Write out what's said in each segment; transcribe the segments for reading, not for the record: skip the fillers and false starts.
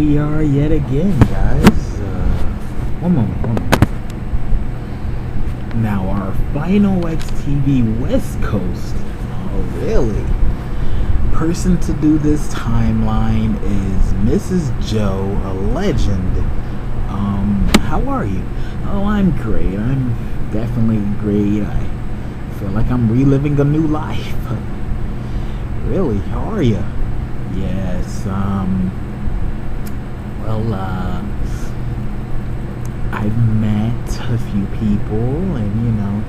we are yet again, guys. One moment. Now, our final XTV West Coast. Oh, really? Person to do this timeline is Mrs. Joe, a legend. How are you? Oh, I'm great. I'm definitely great. I feel like I'm reliving a new life. Really? How are you? Yes, I've met a few people, and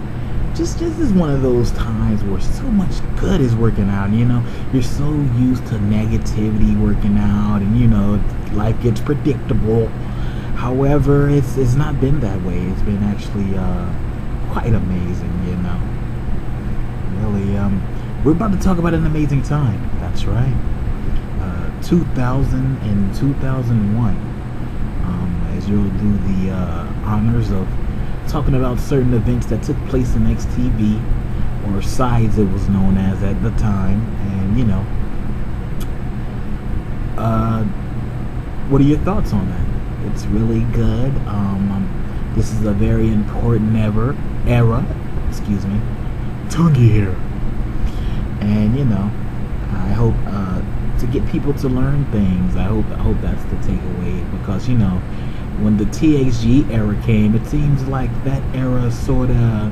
just this is one of those times where so much good is working out. You're so used to negativity working out, and life gets predictable. However, it's not been that way. It's been actually quite amazing. Really, we're about to talk about an amazing time. That's right. 2000 and 2001. As you'll do the honors of talking about certain events that took place in XTV, or Sides it was known as at the time. And what are your thoughts on that? It's really good. This is a very important era. Excuse me. Tonguey here. And I hope to get people to learn things. I hope that's the takeaway, because when the TXG era came, it seems like that era sort of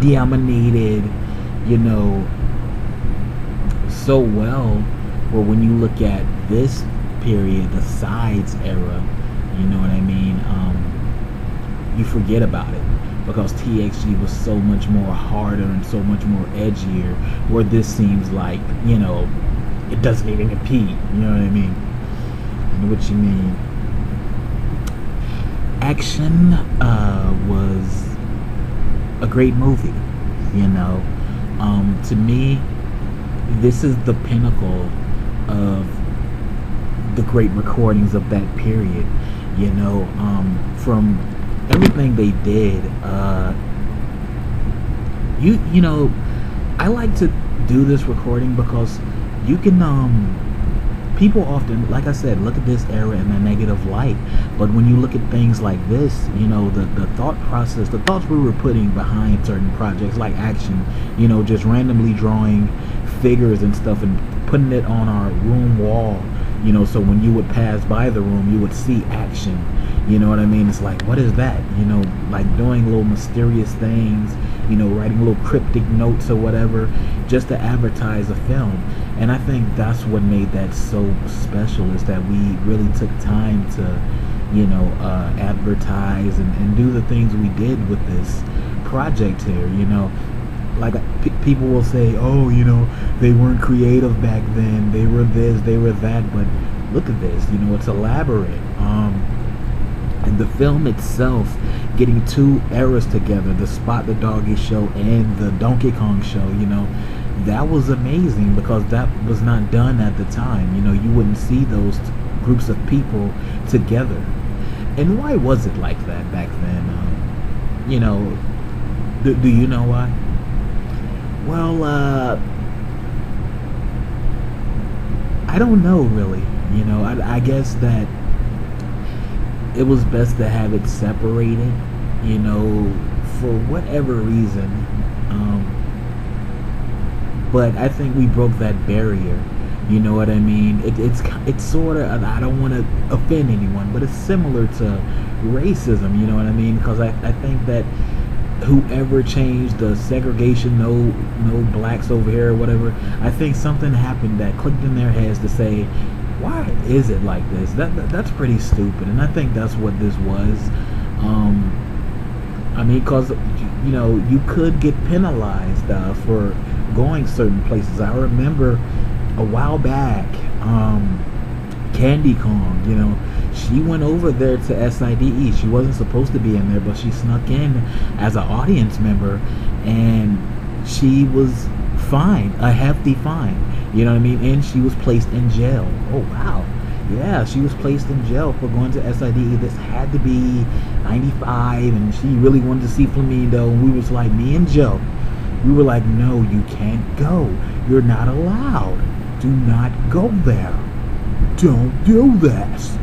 dominated, so well. Where when you look at this period, the Sides era, you know what I mean? You forget about it, because TXG was so much more harder and so much more edgier. Where this seems like, it doesn't even compete. You know what I mean? I know what you mean. Action was a great movie. To me, this is the pinnacle of the great recordings of that period. From everything they did, I like to do this recording because you can people often, like I said, look at this era in a negative light, but when you look at things like this, the thought process, the thoughts we were putting behind certain projects like Action, just randomly drawing figures and stuff and putting it on our room wall, so when you would pass by the room, you would see Action. You know what I mean? It's like, what is that? Like doing little mysterious things, writing little cryptic notes or whatever, just to advertise a film. And I think that's what made that so special, is that we really took time to, advertise and do the things we did with this project here. Like people will say, oh, they weren't creative back then. They were this, they were that. But look at this, it's elaborate. And the film itself, getting two eras together, the Spot the Doggy show and the Donkey Kong show, that was amazing, because that was not done at the time. You wouldn't see those groups of people together. And why was it like that back then? Do you know why? Well, I don't know really. I guess that it was best to have it separated, for whatever reason. But I think we broke that barrier. You know what I mean? It's sort of, I don't want to offend anyone, but it's similar to racism. You know what I mean? Because I think that whoever changed the segregation, no blacks over here or whatever, I think something happened that clicked in their heads to say, why is it like this? That's pretty stupid. And I think that's what this was. Because you could get penalized for going certain places. I remember a while back, Candy Kong, she went over there to SIDE. She wasn't supposed to be in there, but she snuck in as an audience member, and she was fined, a hefty fine. You know what I mean? And she was placed in jail. Oh, wow. Yeah, she was placed in jail for going to SIDE. This had to be 95, and she really wanted to see Flamingo. And we was like, me and Joe, we were like, no, you can't go. You're not allowed. Do not go there. don't do this,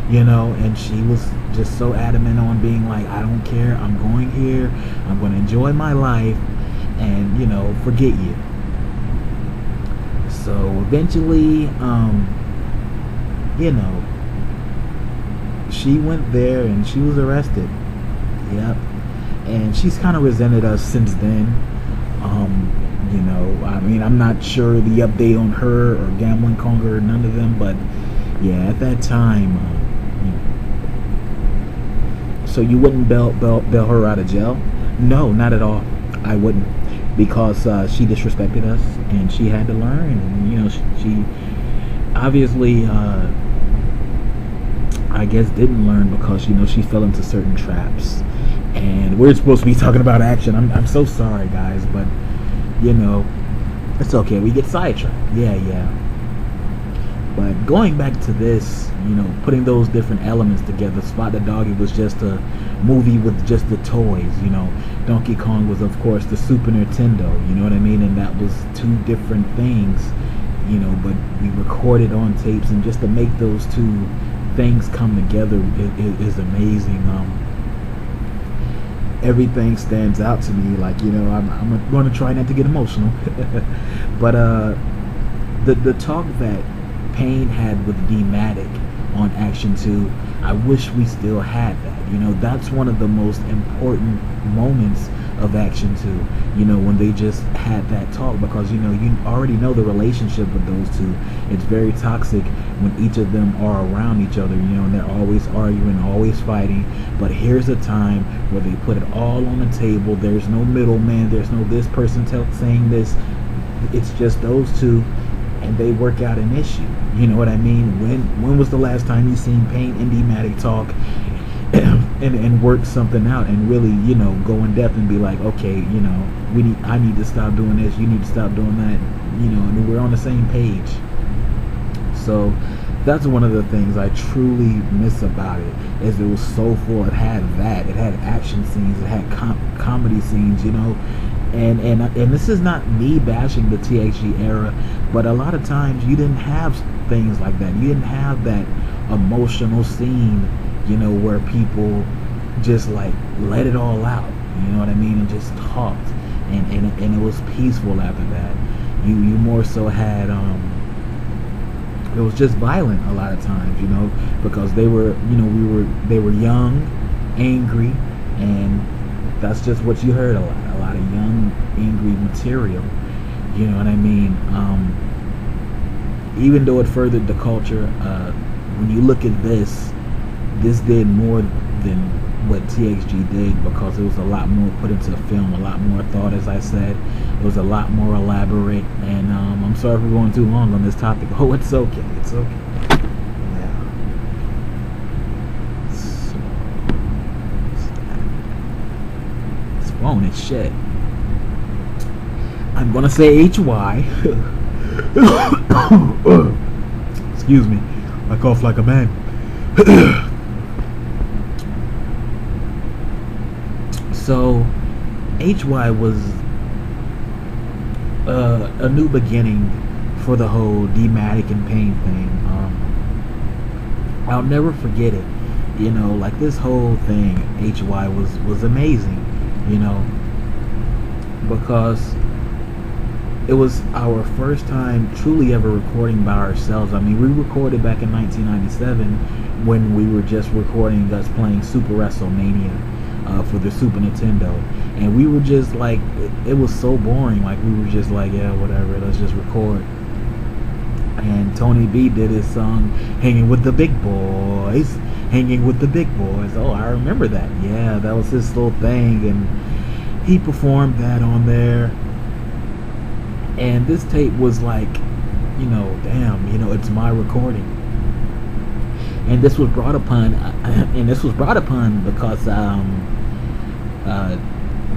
you know. And she was just so adamant on being like, I don't care, I'm going here, I'm going to enjoy my life, and, you know, forget you. So eventually, you know, she went there and she was arrested. Yep. And she's kind of resented us since then. You know, I mean, I'm not sure the update on her or Gambling Conga or none of them, but yeah, at that time, you know. So you wouldn't bail her out of jail? No, not at all. I wouldn't, because she disrespected us and she had to learn. And, you know, she obviously, I guess, didn't learn because, you know, she fell into certain traps. And we're supposed to be talking about action. I'm so sorry, guys, but, you know, it's okay. We get sidetracked. Yeah. But going back to this, you know, putting those different elements together, Spot the Doggy was just a movie with just the toys, you know. Donkey Kong was, of course, the Super Nintendo, you know what I mean? And that was two different things, you know, but we recorded on tapes, and just to make those two things come together is amazing. Everything stands out to me, like, you know, I'm going to try not to get emotional. But the talk that Pain had with D-Matic on Action 2, I wish we still had that. You know, that's one of the most important moments of Action 2, you know, when they just had that talk, because, you know, you already know the relationship with those two. It's very toxic when each of them are around each other, you know, and they're always arguing, always fighting. But here's a time where they put it all on the table. There's no middleman, there's no this person saying this. It's just those two, and they work out an issue. You know what I mean? When was the last time you seen Pain and D-Matic talk and work something out and really, you know, go in depth and be like, okay, you know, I need to stop doing this, you need to stop doing that, you know, and we're on the same page. So that's one of the things I truly miss about it, is it was so full. It had that, it had action scenes, it had comedy scenes, you know. And this is not me bashing the THG era, but a lot of times you didn't have things like that. You didn't have that emotional scene, you know, where people just like let it all out, you know what I mean, and just talked, and it was peaceful after that. You more so had it was just violent a lot of times, you know, because they were, you know, they were young, angry, and that's just what you heard a lot of young, angry material, you know what I mean. Even though it furthered the culture, when you look at this did more than what THG did, because it was a lot more put into the film, a lot more thought, as I said. It was a lot more elaborate, and I'm sorry if we're going too long on this topic. Oh, it's okay, it's okay. Yeah. So, this phone is shit. I'm gonna say HY. Excuse me, I cough like a man. So HY was a new beginning for the whole D-Matic and Pain thing. I'll never forget it, you know, like this whole thing. HY was amazing, you know, because it was our first time truly ever recording by ourselves. I mean, we recorded back in 1997 when we were just recording us playing Super WrestleMania for the Super Nintendo, and we were just like, it was so boring. Like, we were just like, yeah, whatever, let's just record. And Tony B did his song "Hanging with the Big Boys," "Hanging with the Big Boys." Oh, I remember that. Yeah, that was his little thing, and he performed that on there. And this tape was like, you know, damn, you know, it's my recording. And this was brought upon, because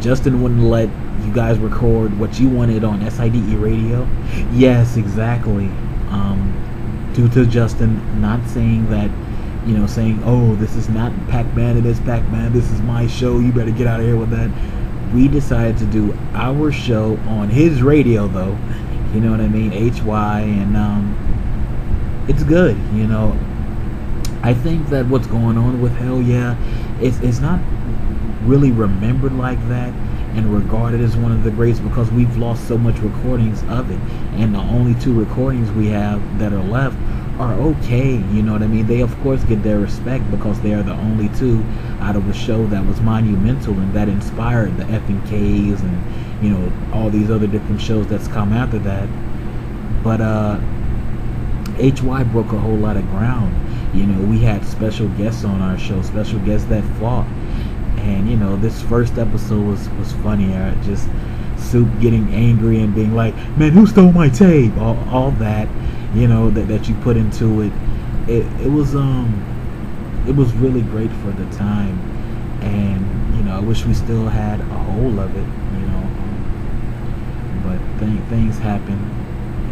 Justin wouldn't let you guys record what you wanted on SIDE radio. Yes, exactly. Due to Justin not saying that, you know, saying, oh, this is not Pac-Man, it is Pac-Man, this is my show, you better get out of here with that. We decided to do our show on his radio, though, you know what I mean, HY, and it's good. I think that what's going on with Hell Yeah, it's not really remembered like that and regarded as one of the greats because we've lost so much recordings of it, and the only two recordings we have that are left are okay. You know what I mean? They of course get their respect because they are the only two out of a show that was monumental and that inspired the FNKs and all these other different shows that's come after that. But HY broke a whole lot of ground. We had special guests on our show, special guests that fought. And this first episode was funny. Just Soup getting angry and being like, "Man, who stole my tape?" All that, that you put into it. It was really great for the time. And I wish we still had a whole of it. But things happen,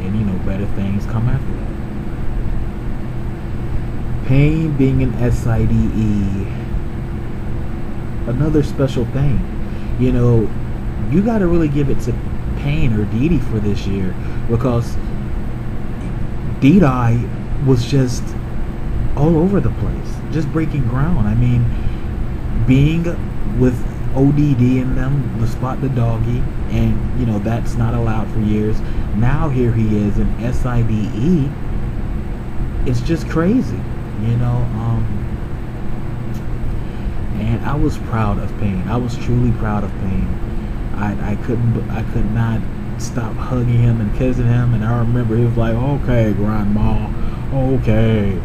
and better things come after that. Pain being an SIDE, another special thing. You got to really give it to Pain or Dee Dee for this year because Dee-Dye was just all over the place, just breaking ground. I mean, being with ODD in them, the Spot the Doggy, and that's not allowed for years. Now here he is in SIDE. It's just crazy. And I was proud of Pain. I was truly proud of Pain. I could not stop hugging him and kissing him, and I remember he was like, "Okay, grandma, okay,"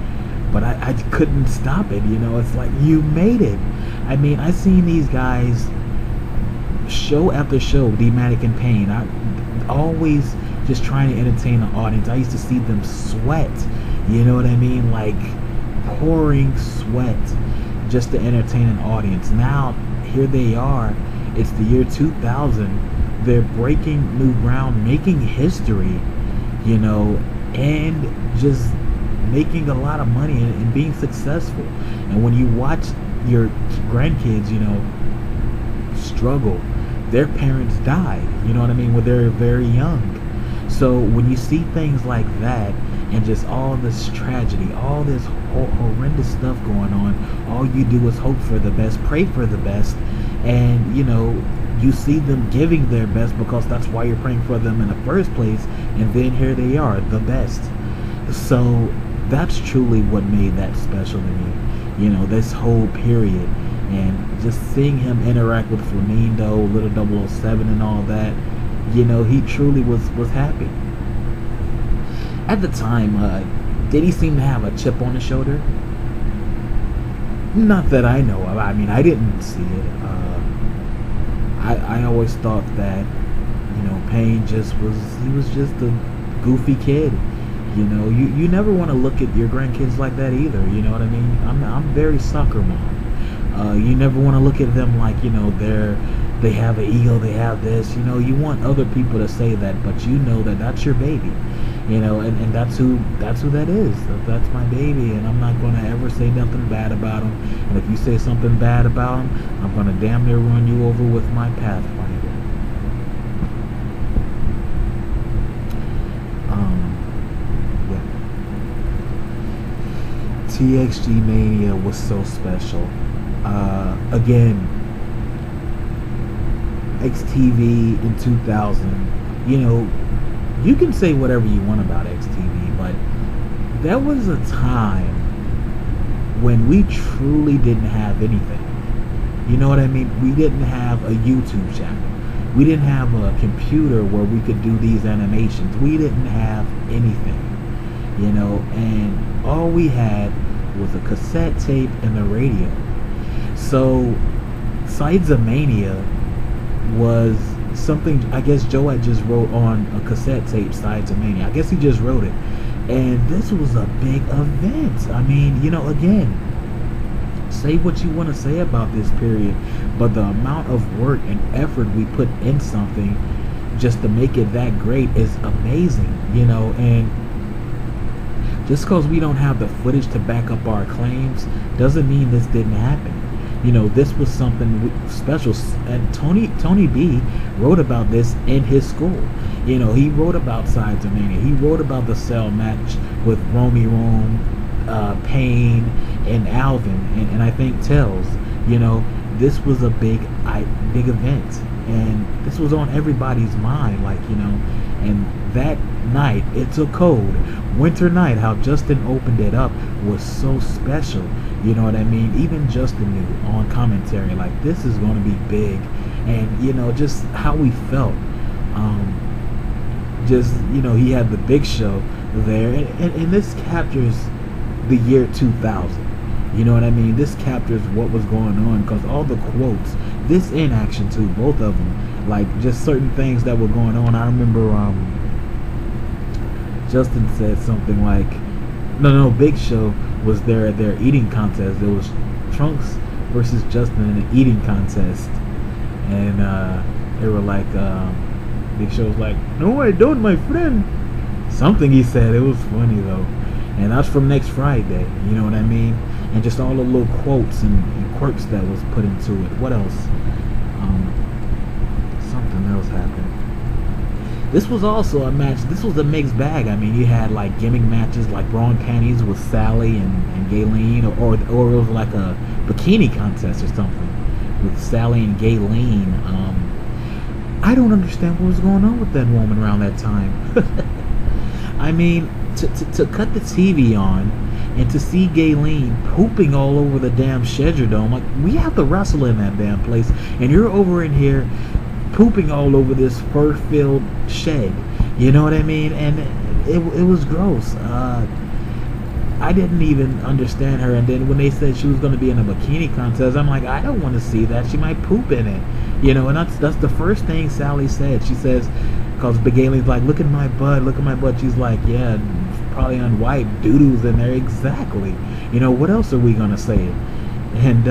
but I couldn't stop it. It's like, you made it. I mean, I seen these guys show after show, D-Matic and Pain. I always just trying to entertain the audience. I used to see them sweat. You know what I mean? Like pouring sweat just to entertain an audience. Now here they are. It's the year 2000. They're breaking new ground, making history, and just making a lot of money and being successful. And when you watch your grandkids, struggle, their parents died, what I mean, when they're very young. So when you see things like that and just all this tragedy, all this horrendous stuff going on, all you do is hope for the best, pray for the best, and you see them giving their best because that's why you're praying for them in the first place, and then here they are, the best. So that's truly what made that special to me, this whole period. And just seeing him interact with Flamindo, Little 007 and all that, he truly was happy. At the time, did he seem to have a chip on his shoulder? Not that I know of. I mean, I didn't see it. I always thought that, Pain was just a goofy kid. You never want to look at your grandkids like that either. You know what I mean? I'm very soccer mom. You never want to look at them like, they have an ego, they have this. You want other people to say that, but that that's your baby. And that's who that is. That's my baby, and I'm not going to ever say nothing bad about him. And if you say something bad about him, I'm going to damn near run you over with my Pathfinder. Yeah. TXG Mania was so special. Again, XTV in 2000, you can say whatever you want about XTV, but there was a time when we truly didn't have anything. You know what I mean? We didn't have a YouTube channel. We didn't have a computer where we could do these animations. We didn't have anything, and all we had was a cassette tape and the radio. So Sides of Mania was something, I guess Joe had just wrote on a cassette tape, Sides of Mania. I guess he just wrote it. And this was a big event. I mean, again, say what you want to say about this period, but the amount of work and effort we put in something just to make it that great is amazing, and just because we don't have the footage to back up our claims doesn't mean this didn't happen. This was something special, and Tony B wrote about this in his school. He wrote about Sides of Mania. He wrote about the cell match with Romy Rome, Payne, and Alvin, and I think Tells. You know, this was a big event, and this was on everybody's mind. Like, you know, and that night, It's a Cold Winter Night, how Justin opened it up was so special. You know what I mean? Even Justin knew on commentary, like, this is going to be big. And, you know, just how we felt. Just, you know, he had the Big Show there. And this captures the year 2000. You know what I mean? This captures what was going on, because all the quotes, this in action too, both of them, like just certain things that were going on. I remember Justin said something like, no, Big Show was there at their eating contest. There was Trunks versus Justin in an eating contest, and they were like, Big Show was like, "No, I don't, my friend." Something he said. It was funny though, and that's from next Friday. You know what I mean? And just all the little quotes and quirks that was put into it. What else? Something else happened. This was also a match. This was a mixed bag. I mean, you had like gimmick matches like Bra and Panties with Sally and Gayleen, or it was like a bikini contest or something with Sally and Gayleen. I don't understand what was going on with that woman around that time. I mean, to cut the TV on and to see Gayleen pooping all over the damn Schedule Dome, like, we have to wrestle in that damn place, and you're over in here pooping all over this fur-filled shed. You know what I mean? And it was gross. I didn't even understand her, and then when they said she was going to be in a bikini contest, I'm like, I don't want to see that. She might poop in it. You know, and that's the first thing Sally said. She says, because Gayleen's like, look at my butt. She's like, yeah, probably on white doo-doos in there. Exactly. You know, what else are we gonna say? And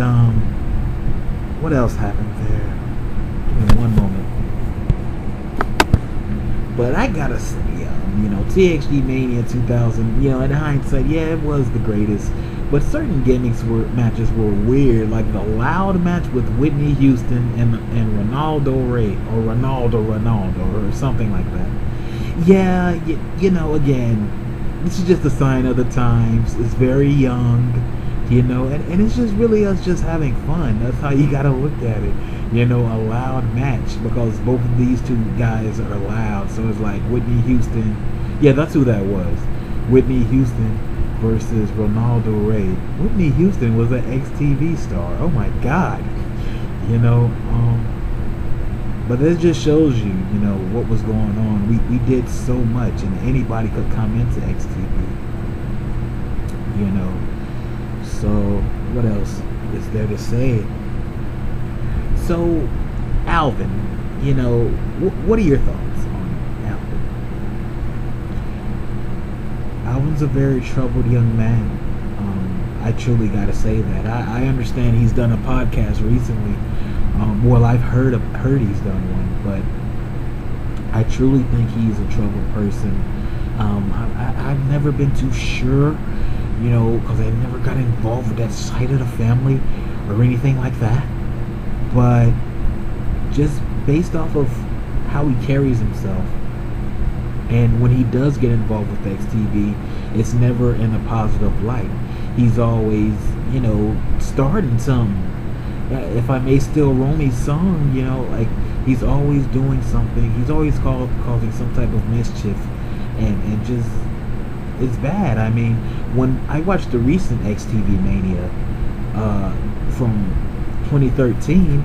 what else happened there? Give me one moment. But I gotta say, you know, TXG Mania 2000, you know, in hindsight, yeah, it was the greatest. But certain matches were weird, like the loud match with Whitney Houston and Ronaldo Ray, or Ronaldo, or something like that. Yeah, you know, again, this is just a sign of the times. It's very young, you know, and it's just really us just having fun. That's how you gotta look at it. You know, a loud match, because both of these two guys are loud. So it's like Whitney Houston. Yeah, that's who that was. Whitney Houston versus Ronaldo Ray. Whitney Houston was an XTV star. Oh my God. You know, but it just shows you, you know, what was going on. We did so much, and anybody could come into XTV. You know. So what else is there to say? So Alvin, you know, what are your thoughts on Alvin? Alvin's a very troubled young man. I truly gotta say that. I understand he's done a podcast recently. Well, I've heard he's done one, but I truly think he's a troubled person. I've never been too sure, you know, because I never got involved with that side of the family or anything like that. But just based off of how he carries himself, and when he does get involved with XTV, it's never in a positive light. He's always, you know, starting some, if I may steal Romy's song, you know, like, he's always doing something. He's always causing some type of mischief, and just, it's bad. I mean, when I watched the recent XTV Mania from 2013,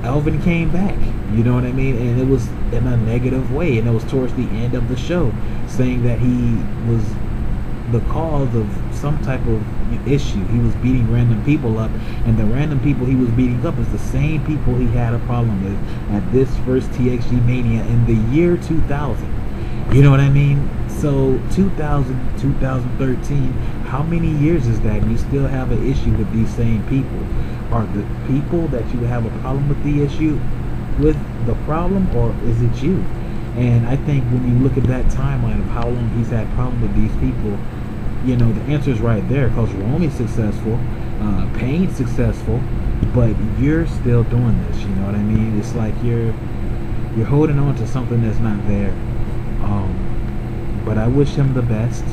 Alvin came back, you know what I mean? And it was in a negative way, and it was towards the end of the show, saying that he was the cause of some type of issue. He was beating random people up, and the random people he was beating up is the same people he had a problem with at this first TXG Mania in the year 2000. You know what I mean? So 2000, 2013, how many years is that? You still have an issue with these same people. Are the people that you have a problem with the issue with the problem, or is it you? And I think when you look at that timeline of how long he's had problems with these people, you know, the answer is right there, because Romy's successful, Payne's successful, but you're still doing this, you know what I mean? It's like you're holding on to something that's not there. But I wish him the best.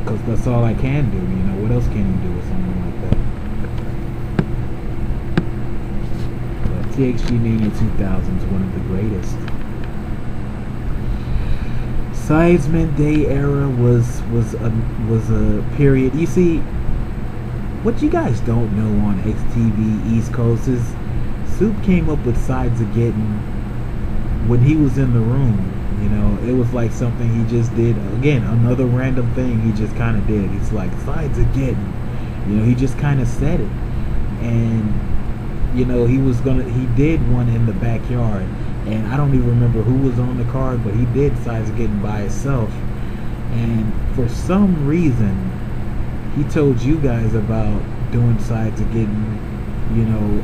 because that's all I can do. You know, what else can you do with something like that? But TXG Mania 2000 is one of the greatest. Sidemen Day era was a period. You see, what you guys don't know on XTV East Coast is Soup came up with Sides of Getting when he was in the room. You know, it was like something he just did. Again, another random thing he just kind of did. It's like Sides of Getting. You know, he just kind of said it, and you know he did one in the backyard. And I don't even remember who was on the card, but he did Sides of Getting by himself. And for some reason, he told you guys about doing Sides of Getting, you know,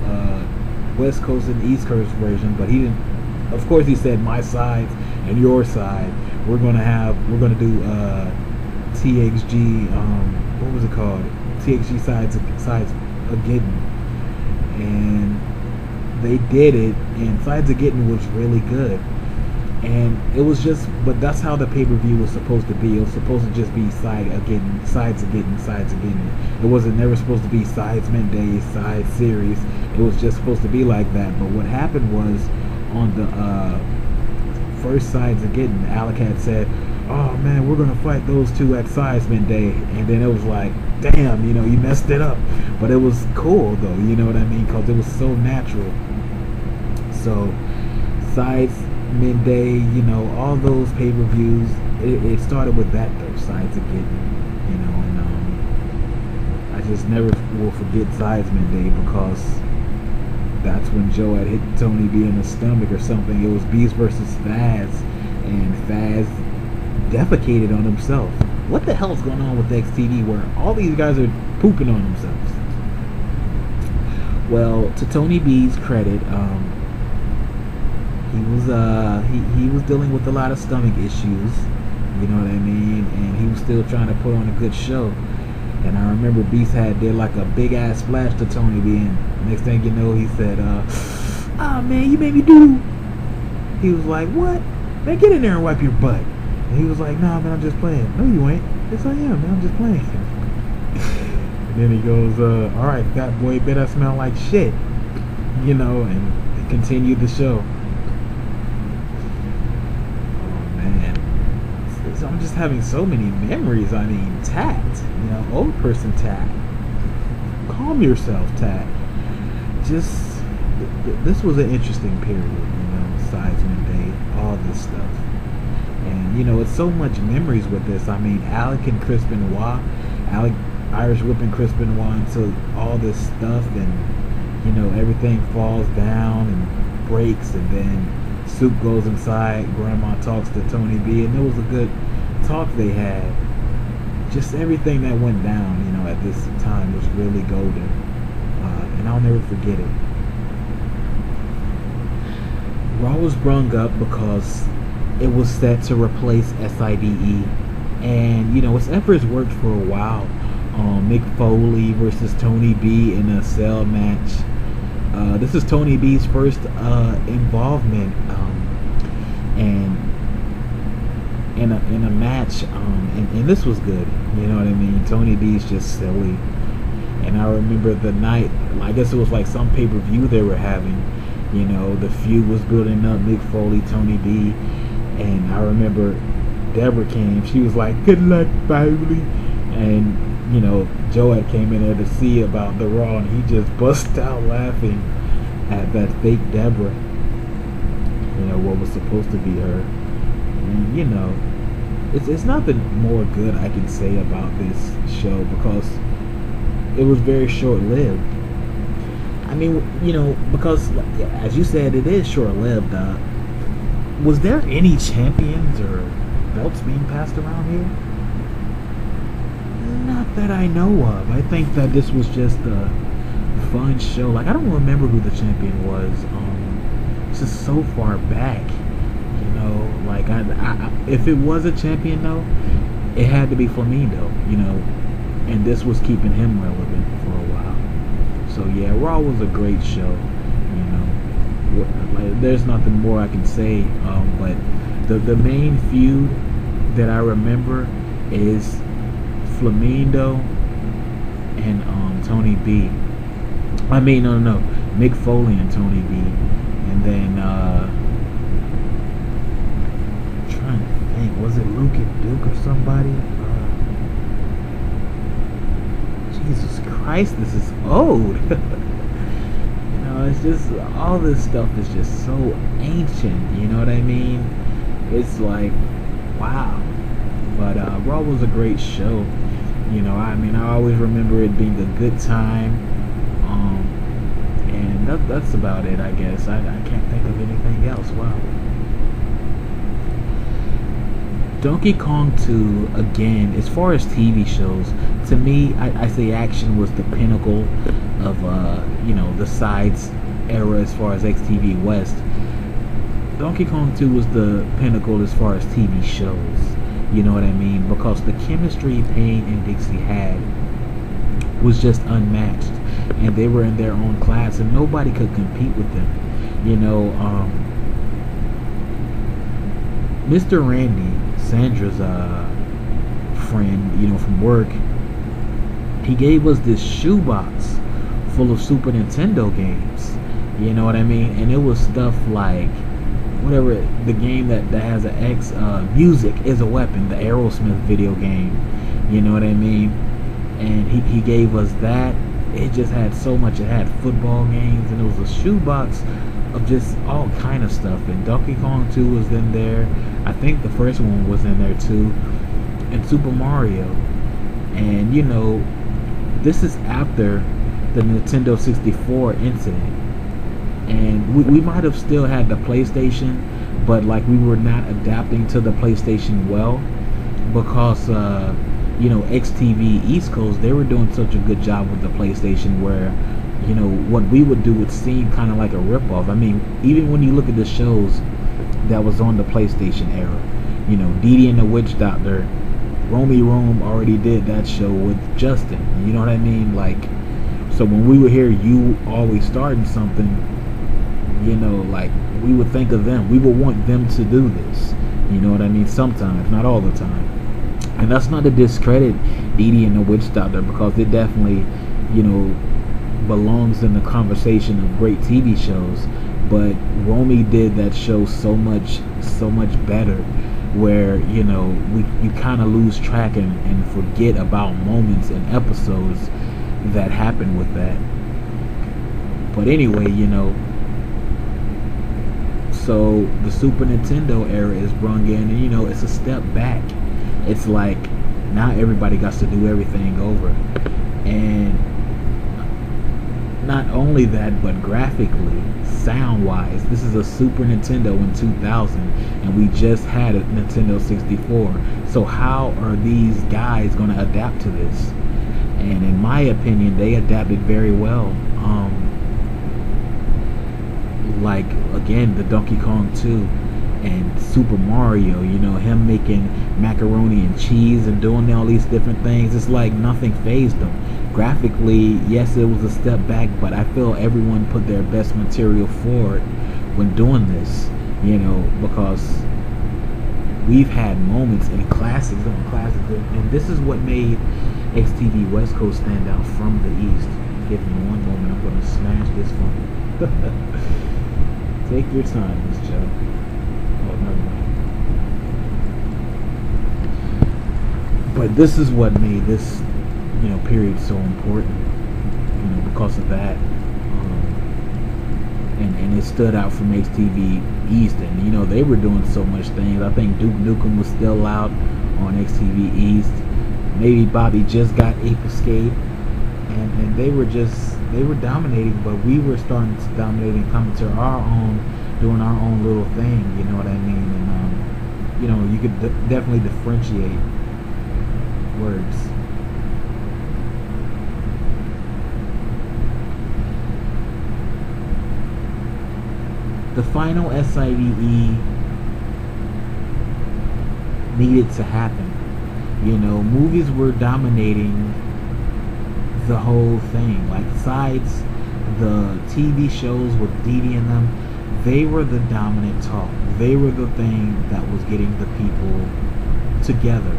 West Coast and East Coast version. But he didn't. Of course, he said my sides and your side. We're gonna do TXG. What was it called? TXG Sides of Getting. And they did it, and Sides of Getting was really good. And it was just, but that's how the pay-per-view was supposed to be. It was supposed to just be Sides of Getting. It wasn't never supposed to be Sidesmen Day, Side Series. It was just supposed to be like that. But what happened was, on the first Sides of Getting, Alec had said, oh man, we're gonna fight those two at Sidesmen Day. And then it was like, damn, you know, you messed it up. But it was cool though, you know what I mean? Because it was so natural. So Sidesmen Day, you know, all those pay-per-views, it started with that though, Sides of Getting, you know. And I just never will forget Sidesmen Day, because that's when Joe had hit Tony B in the stomach or something. It was Beast versus Faz, and Faz defecated on himself. What the hell's going on with XTV where all these guys are pooping on themselves? Well, to Tony B's credit, he was dealing with a lot of stomach issues, you know what I mean, and he was still trying to put on a good show. And I remember Beast did like a big ass splash to Tony B, and next thing you know, he said, "Ah man, you made me do." He was like, "What? Man, get in there and wipe your butt." And he was like, "Nah man, I'm just playing." "No you ain't." "Yes I am, man, I'm just playing." And then he goes, "All right, fat boy, bet I smell like shit," you know, and continued the show. So I'm just having so many memories. I mean, Tact, you know, old person Tact. Calm yourself, Tact. Just, this was an interesting period, you know, Sidesmen Day, all this stuff. And, you know, it's so much memories with this. I mean, Alec and Chris Benoit, Alec Irish whipping Chris Benoit into all this stuff, and, you know, everything falls down and breaks, and then Soup goes inside, Grandma talks to Tony B, and it was a good talk they had. Just everything that went down, you know, at this time was really golden, and I'll never forget it. Raw was brung up because it was set to replace SIDE, and you know, its efforts worked for a while. Mick Foley versus Tony B in a cell match. This is Tony B's first involvement and in a match, and this was good. You know what I mean? Tony B's just silly, and I remember the night. I guess it was like some pay-per-view they were having. You know, the feud was building up. Mick Foley, Tony B, and I remember Deborah came. She was like, "Good luck, family," and you know, Joe had came in there to see about the Raw, and he just bust out laughing at that fake Deborah. You know, what was supposed to be her. And, you know, it's nothing more good I can say about this show, because it was very short-lived. I mean, you know, because as you said, it is short-lived. Was there any champions or belts being passed around here? Not that I know of. I think that this was just a fun show. Like, I don't remember who the champion was. It's just so far back, you know. Like, I if it was a champion though, it had to be Flamingo, you know. And this was keeping him relevant for a while. So yeah, Raw was a great show. You know, like, there's nothing more I can say. But the main feud that I remember is Flamingo and Tony B. I mean, no, Mick Foley and Tony B. And then trying to think, was it Luke and Duke or somebody? Jesus Christ, this is old. It's just all this stuff is just so ancient. You know what I mean? It's like, wow. But Raw was a great show. I mean, I always remember it being a good time. And that's about it, I guess. I can't think of anything else. Wow. Donkey Kong 2, again, as far as TV shows, to me, I say Action was the pinnacle of, the sides era as far as XTV West. Donkey Kong 2 was the pinnacle as far as TV shows. You know what I mean? Because the chemistry Payne and Dixie had was just unmatched. And they were in their own class, and nobody could compete with them. Mr. Randy, Sandra's friend, from work, he gave us this shoebox full of Super Nintendo games. You know what I mean? And it was stuff like whatever the game that has an X, Music is a Weapon, the Aerosmith video game. You know what I mean? And he gave us that. It just had so much. It had football games, and it was a shoebox of just all kind of stuff. And Donkey Kong 2 was in there. I think the first one was in there too. And Super Mario. And this is after the Nintendo 64 incident. And we might have still had the PlayStation, but like we were not adapting to the PlayStation well, because XTV East Coast, they were doing such a good job with the PlayStation where what we would do would seem kind of like a ripoff. I mean, even when you look at the shows that was on the PlayStation era, Dee Dee and the Witch Doctor, Romy Rome already did that show with Justin. You know what I mean? Like, so when we would hear You Always Starting Something, like we would think of them. We would want them to do this. You know what I mean? Sometimes, not all the time. And that's not to discredit Dee Dee and the Witch Doctor, because it definitely, belongs in the conversation of great TV shows. But Romy did that show so much better, where you kind of lose track and forget about moments and episodes that happened with that. But anyway, so the Super Nintendo era is brung in, and it's a step back. It's like now everybody got to do everything over. And not only that, but graphically, sound wise, this is a Super Nintendo in 2000, and we just had a Nintendo 64. So how are these guys going to adapt to this? And in my opinion, they adapted very well. Like again, the Donkey Kong 2 and Super Mario, him making macaroni and cheese and doing all these different things. It's like nothing fazed them. Graphically, yes, it was a step back, but I feel everyone put their best material forward when doing this, because we've had moments and classics, and this is what made XTV West Coast stand out from the East. Give me one moment, I'm going to smash this phone. Take your time, Miss Joe. Oh, never mind. But this is what made this, period so important, because of that. And it stood out from XTV East, and they were doing so much things. I think Duke Nukem was still out on XTV East. Maybe Bobby just got Ape Escape, and they were dominating, but we were starting to dominate and come to our own, doing our own little thing. You know what I mean? And you could definitely differentiate words. The final SIDE needed to happen. Movies were dominating the whole thing. Like, besides the TV shows with Dee Dee in them, they were the dominant talk. They were the thing that was getting the people together,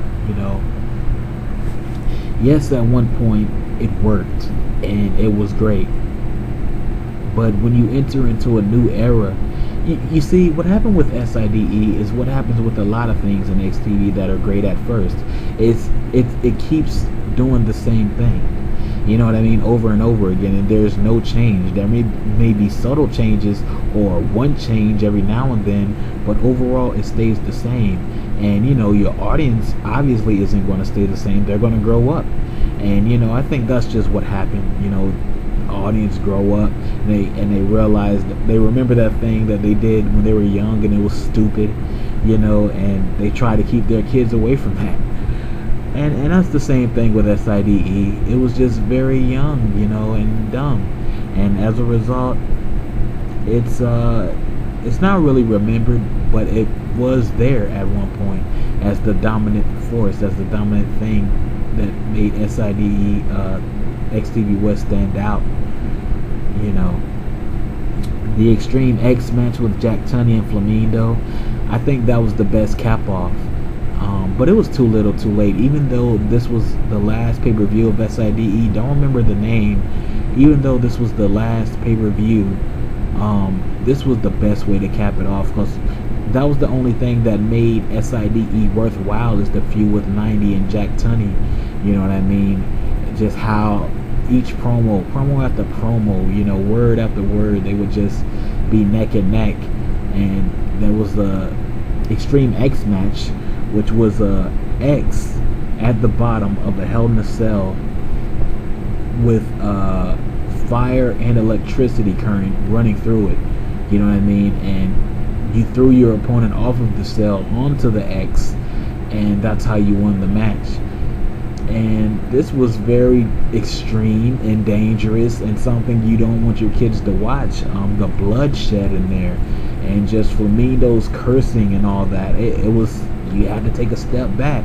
Yes, at one point it worked and it was great, but when you enter into a new era, you see what happened with SIDE is what happens with a lot of things in XTV that are great at first. It keeps doing the same thing. You know what I mean, over and over again, and there's no change. There may be subtle changes or one change every now and then, but overall it stays the same. And your audience obviously isn't going to stay the same. They're going to grow up, and I think that's just what happened. Audience grow up, and they realize they remember that thing that they did when they were young and it was stupid, and they try to keep their kids away from that. And that's the same thing with SIDE. It was just very young, and dumb, and as a result, it's not really remembered, but it was there at one point as the dominant force, as the dominant thing that made SIDE XTV West stand out. The Extreme X match with Jack Tunney and Flamindo, I think that was the best cap off. But it was too little too late. Even though this was the last pay-per-view of SIDE, don't remember the name, even though this was the last pay-per-view, this was the best way to cap it off, because that was the only thing that made SIDE worthwhile, is the feud with 90 and Jack Tunney. You know what I mean? Just how each promo after promo, word after word, they would just be neck and neck. And there was the Extreme X match, which was a X at the bottom of a Hell in a Cell with fire and electricity current running through it. You know what I mean? And you threw your opponent off of the cell onto the X, and that's how you won the match. And this was very extreme and dangerous, and something you don't want your kids to watch. The bloodshed in there, and just Flamindo's cursing and all that. It was, you had to take a step back.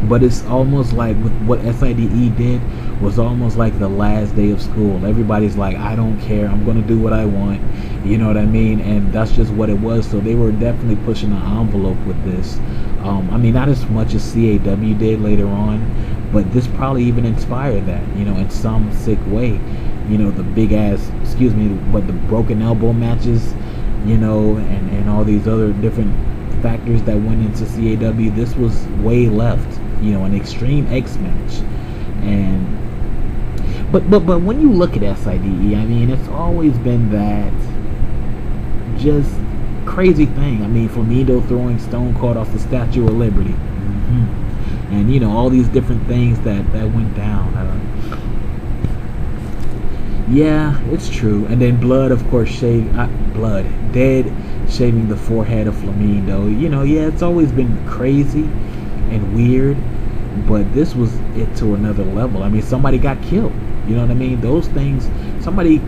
But it's almost like with what SIDE did was almost like the last day of school. Everybody's like, I don't care, I'm gonna do what I want. You know what I mean? And that's just what it was. So they were definitely pushing the envelope with this. Not as much as CAW did later on, but this probably even inspired that, in some sick way. The big ass, but the broken elbow matches, and all these other different factors that went into CAW. This was way left, an Extreme X match. And but when you look at SIDE, it's always been that just crazy thing. Flamindo throwing Stone Cold off the Statue of Liberty, and all these different things that went down. Yeah, it's true. And then Blood, of course, Dead shaving the forehead of Flamindo. Yeah, it's always been crazy and weird, but this was it to another level. Somebody got killed. You know what I mean? Those things, somebody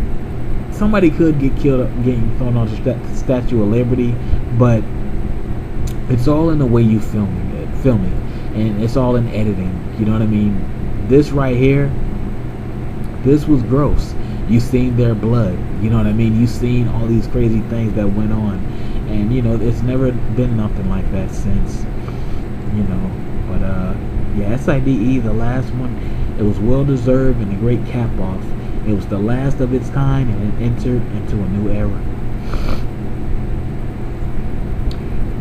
could get killed getting thrown on the Statue of Liberty, but it's all in the way you film it, and it's all in editing. You know what I mean? This right here, this was gross. You seen their blood. You know what I mean? You seen all these crazy things that went on, and it's never been nothing like that since. But yeah, SIDE, the last one, it was well deserved and a great cap off. It was the last of its kind, and it entered into a new era.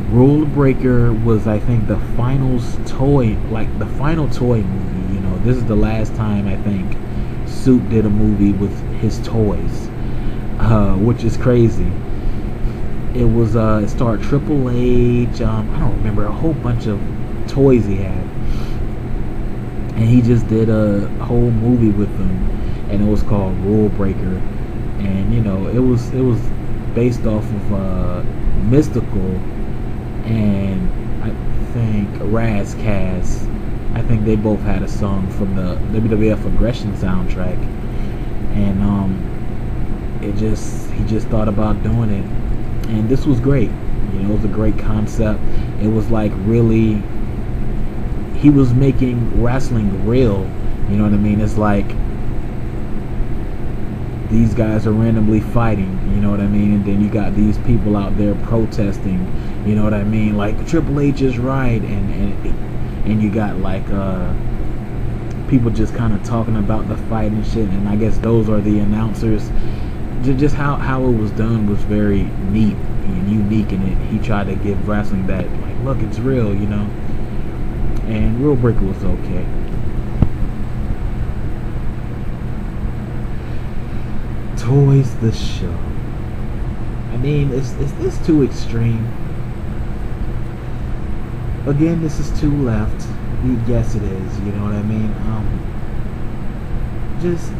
Rule Breaker was, I think, the final toy movie. This is the last time I think Suit did a movie with his toys, which is crazy. It was it starred Triple H. I don't remember, a whole bunch of toys he had, and he just did a whole movie with them, and it was called Rule Breaker. And it was based off of Mystical, and I think Razzcast. I think they both had a song from the WWF Aggression soundtrack, and he just thought about doing it, and this was great. It was a great concept. It was like, really, he was making wrestling real. You know what I mean? It's like these guys are randomly fighting, you know what I mean? And then you got these people out there protesting, you know what I mean? Like, Triple H is right, and you got like people just kind of talking about the fight and shit, and I guess those are the announcers. Just how it was done was very neat and unique, and he tried to give wrestling that, like, look, it's real, you know. And Real Breaker was okay. Toys the show. I mean, is this too extreme? Again, this is too left. Yes, it is. You know what I mean? Just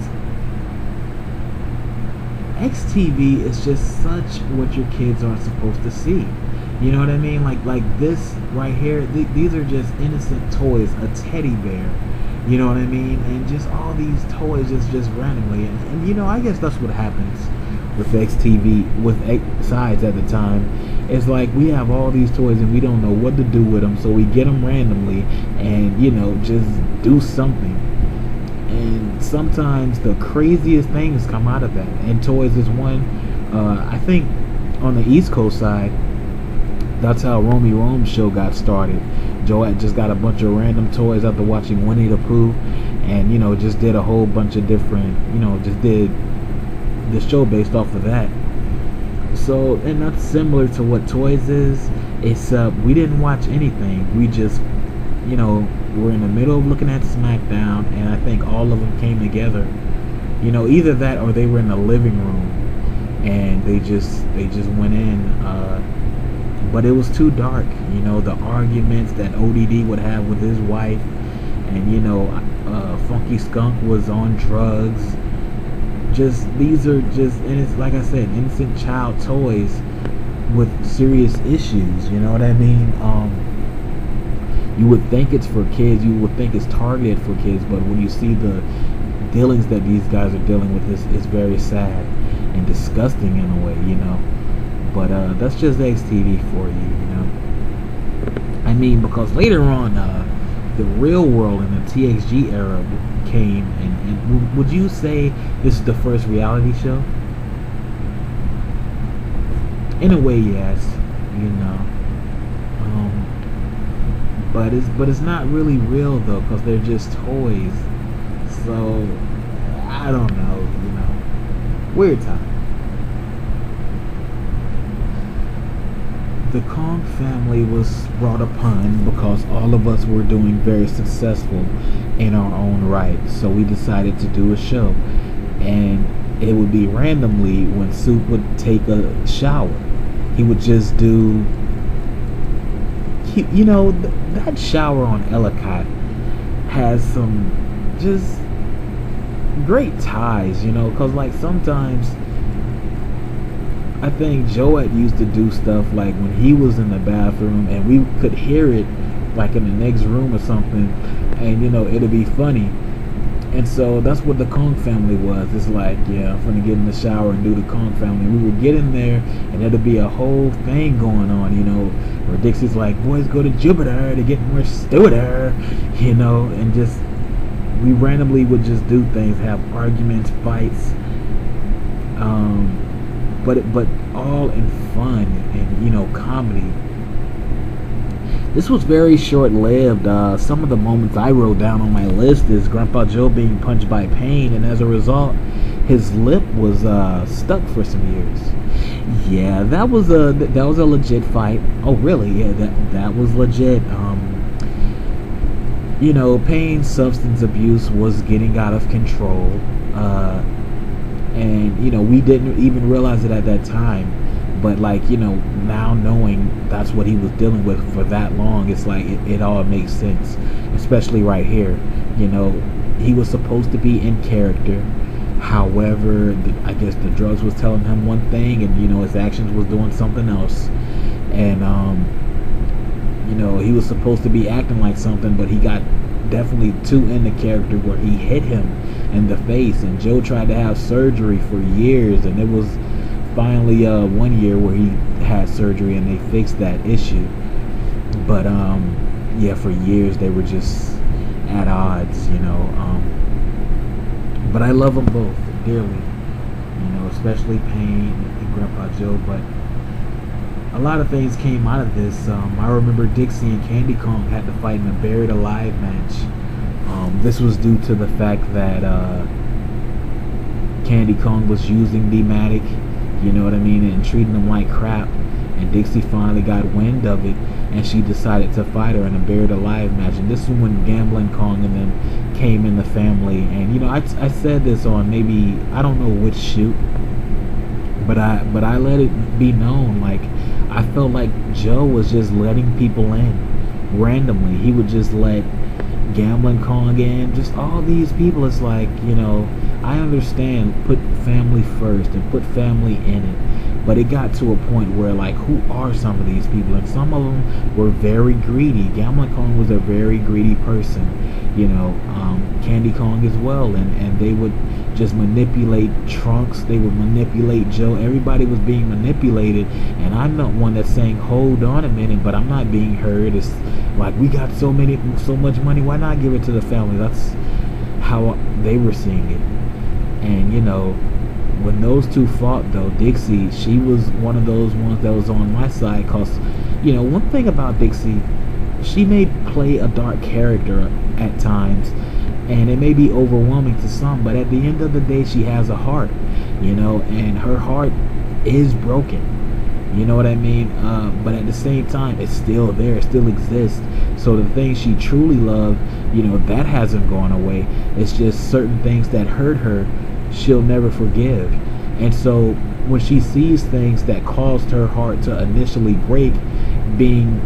XTV is just such what your kids aren't supposed to see. You know what I mean? Like this right here. These are just innocent toys. A teddy bear. You know what I mean? And just all these toys just randomly. And you know, I guess that's what happens with XTV, with Sides at the time. It's like we have all these toys and we don't know what to do with them, so we get them randomly and, you know, just do something. And sometimes the craziest things come out of that. And toys is one. I think on the East Coast side, that's how Romy Rome's show got started. Joette just got a bunch of random toys after watching Winnie the Pooh, and, you know, just did a whole bunch of different, you know, just did the show based off of that. So, and that's similar to what Toys is. It's we didn't watch anything. We just, you know, we're in the middle of looking at SmackDown, and I think all of them came together. You know, either that or they were in the living room and they just went in. But it was too dark, you know, the arguments that ODD would have with his wife, and, you know, Funky Skunk was on drugs. Just, these are just, and it's like I said, innocent child toys with serious issues, you know what I mean? You would think it's for kids, you would think it's targeted for kids, but when you see the dealings that these guys are dealing with, it's very sad and disgusting in a way, you know. But that's just XTV for you, you know. I mean, because later on, the Real World and the TXG era came, and would you say this is the first reality show? In a way, yes, you know. But it's not really real though, because they're just toys. So I don't know, you know. Weird time. The Kong family was brought upon because all of us were doing very successful in our own right. So we decided to do a show, and it would be randomly when Soup would take a shower. He would just do, you know, that shower on Ellicott has some just great ties, you know, because like sometimes I think Joette used to do stuff like when he was in the bathroom and we could hear it like in the next room or something, and, you know, it'll be funny. And so that's what the Kong family was. It's like, yeah, I'm gonna get in the shower and do the Kong family. We would get in there and it'll be a whole thing going on, you know, where Dixie's like, boys go to Jupiter to get more stupider, you know, and just, we randomly would just do things, have arguments, fights, but all in fun and, you know, comedy. This was very short-lived. Some of the moments I wrote down on my list is Grandpa Joe being punched by Pain, and as a result, his lip was stuck for some years. Yeah, that was a legit fight. Oh, really? Yeah, that was legit. You know, Pain's substance abuse was getting out of control, and, you know, we didn't even realize it at that time. But, like, you know, now knowing that's what he was dealing with for that long, it's like it all makes sense, especially right here. You know, he was supposed to be in character. However, I guess the drugs was telling him one thing, and, you know, his actions was doing something else. And, you know, he was supposed to be acting like something, but he got definitely too into character where he hit him in the face. And Joe tried to have surgery for years, and it was finally 1 year where he had surgery and they fixed that issue. But yeah, for years they were just at odds, you know. But I love them both dearly, you know, especially Pain and Grandpa Joe. But a lot of things came out of this. I remember Dixie and Candy Kong had to fight in a Buried Alive match. This was due to the fact that Candy Kong was using D-Matic, you know what I mean, and treating him like crap. And Dixie finally got wind of it, and she decided to fight her in a buried alive match. And this is when Gambling Kong and them came in the family. And you know, I said this on maybe, I don't know which shoot, but I let it be known, like, I felt like Joe was just letting people in randomly. He would just let Gambling Kong in, just all these people. It's like, you know, I understand, put family first and put family in it, but it got to a point where, like, who are some of these people? And some of them were very greedy. Gambling Kong was a very greedy person, you know, Candy Kong as well, and they would just manipulate Trunks. They would manipulate Joe. Everybody was being manipulated, and I'm not one that's saying, hold on a minute, but I'm not being heard. It's like, we got so much money, why not give it to the family? That's how they were seeing it. And you know, when those two fought, though, Dixie, she was one of those ones that was on my side, cause you know, one thing about Dixie, she may play a dark character at times, and it may be overwhelming to some, but at the end of the day, she has a heart, you know, and her heart is broken. You know what I mean? But at the same time, it's still there. It still exists. So the things she truly loved, you know, that hasn't gone away. It's just certain things that hurt her, she'll never forgive. And so when she sees things that caused her heart to initially break being,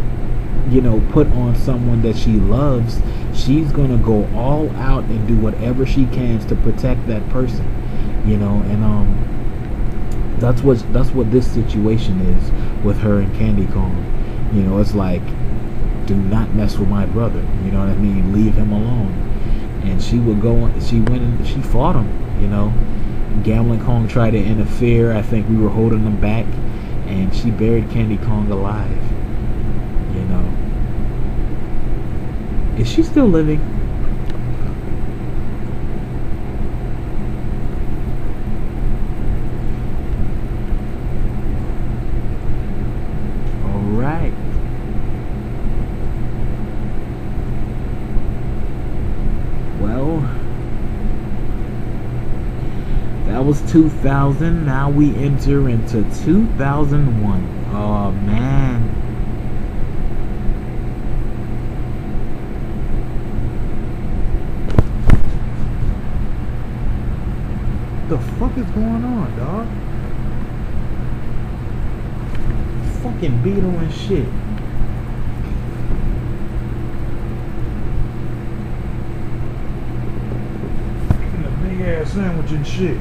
you know, put on someone that she loves, she's gonna go all out and do whatever she can to protect that person, you know. And that's what this situation is with her and Candy Kong. You know, it's like, do not mess with my brother, you know what I mean, leave him alone. And she would go, she went and she fought him, you know. Gambling Kong tried to interfere. I think we were holding them back, and she buried Candy Kong alive, you know. Is she still living? Alright. Well, that was 2000. Now we enter into 2001. Oh man. The fuck is going on, dog? Fucking Beetle and shit. Eating a big ass sandwich and shit.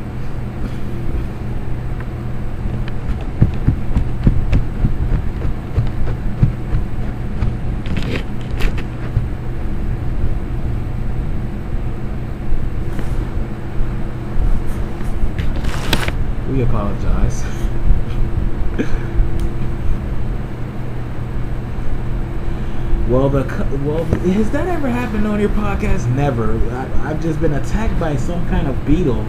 We apologize. Well, has that ever happened on your podcast? Never. I've just been attacked by some kind of beetle.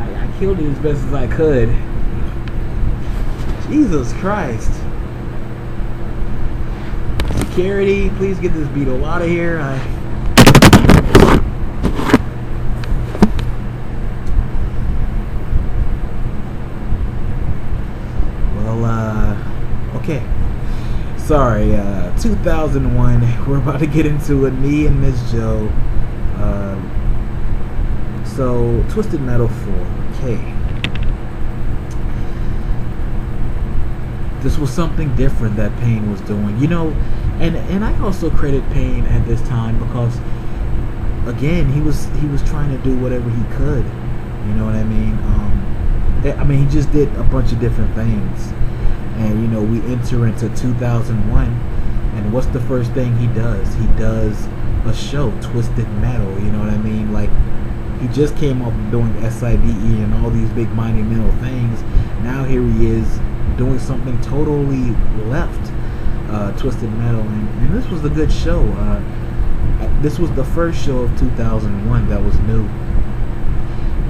I killed it as best as I could. Jesus Christ. Security, please get this beetle out of here. Okay. Sorry, 2001. We're about to get into it. Me and Miss Joe. So, Twisted Metal 4. Okay. This was something different that Pain was doing. You know, and I also credit Pain at this time because, again, he was trying to do whatever he could. You know what I mean? He just did a bunch of different things. And, you know, we enter into 2001, and what's the first thing he does? He does a show, Twisted Metal, you know what I mean? Like, he just came off doing SIDE and all these big monumental things. Now here he is doing something totally left, Twisted Metal, and this was a good show. This was the first show of 2001 that was new,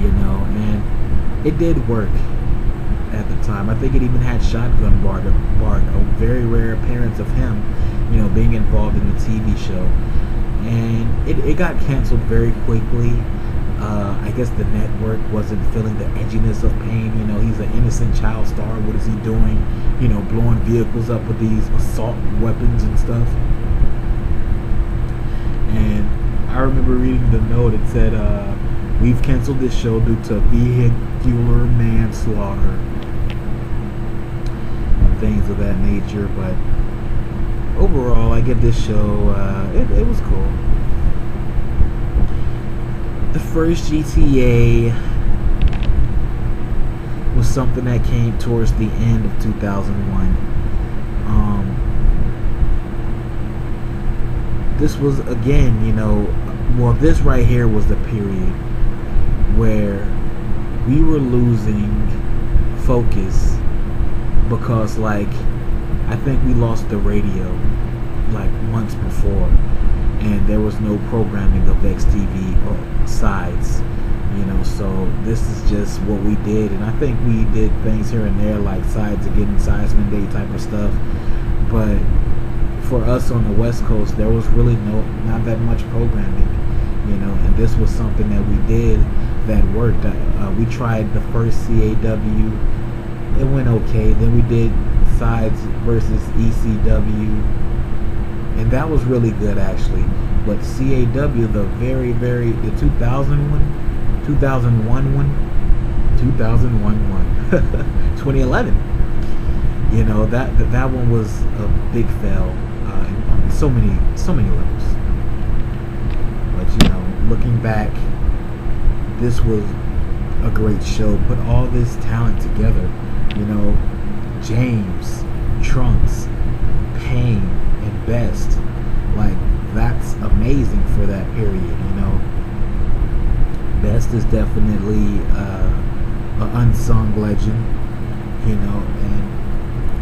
you know, and it did work. At the time, I think it even had Shotgun Bart, a very rare appearance of him, you know, being involved in the TV show. and it got canceled very quickly. I guess the network wasn't feeling the edginess of Pain. You know, he's an innocent child star. What is he doing? You know, blowing vehicles up with these assault weapons and stuff. And I remember reading the note. It said, "We've canceled this show due to vehicular manslaughter." Things of that nature. But overall, I give this show, it was cool. The first GTA was something that came towards the end of 2001. This was, again, you know, well, this right here was the period where we were losing focus because, like, I think we lost the radio like months before, and there was no programming of XTV or sides, you know. So this is just what we did, and I think we did things here and there like sides again, Sidemen Day type of stuff. But for us on the West Coast, there was really not that much programming, you know. And this was something that we did that worked. We tried the first CAW. It went okay. Then we did Sides versus ECW, and that was really good actually. But CAW, the the 2001 one, 2011. You know, that one was a big fail on so many levels. But you know, looking back, this was a great show. Put all this talent together. You know, James, Trunks, Pain, and Best. Like, that's amazing for that period, you know. Best is definitely an unsung legend, you know, and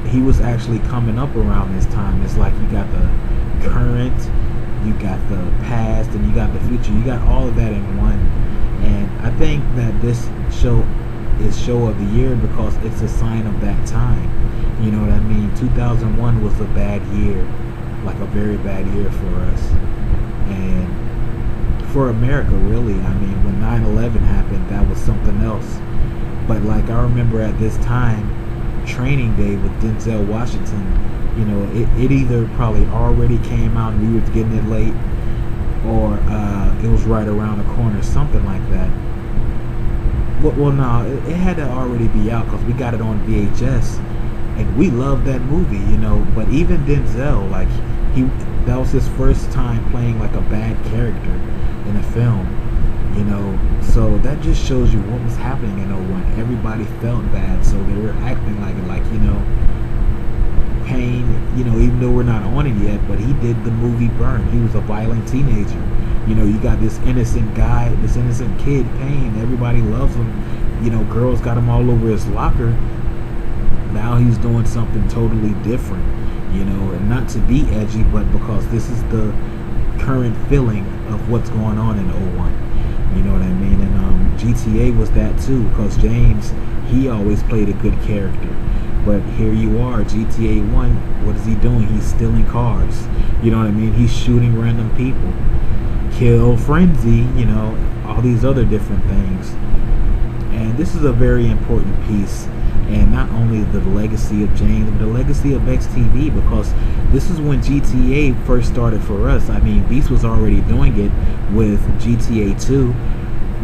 he was actually coming up around this time. It's like you got the current, you got the past, and you got the future. You got all of that in one. And I think that this show is show of the year because it's a sign of that time. You know what I mean? 2001 was a bad year, like a very bad year for us, and for America, really. I mean, when 9/11 happened, that was something else. But like, I remember at this time, Training Day with Denzel Washington, you know, it either probably already came out and we were getting it late, or it was right around the corner, something like that. Well, no, it had to already be out because we got it on VHS, and we loved that movie, you know. But even Denzel, like, that was his first time playing like a bad character in a film, you know. So that just shows you what was happening in '01. Everybody felt bad, so they were acting like it, like, you know, Pain, you know, even though we're not on it yet, but he did the movie Burn. He was a violent teenager. You know, you got this innocent guy, this innocent kid, Pain. Everybody loves him. You know, girls got him all over his locker. Now he's doing something totally different, you know, and not to be edgy, but because this is the current feeling of what's going on in '01. You know what I mean? And GTA was that too, because James, he always played a good character. But here you are, GTA 1, what is he doing? He's stealing cars. You know what I mean? He's shooting random people. Kill Frenzy, you know, all these other different things. And this is a very important piece. And not only the legacy of James, but the legacy of XTV, because this is when GTA first started for us. I mean, Beast was already doing it with GTA 2,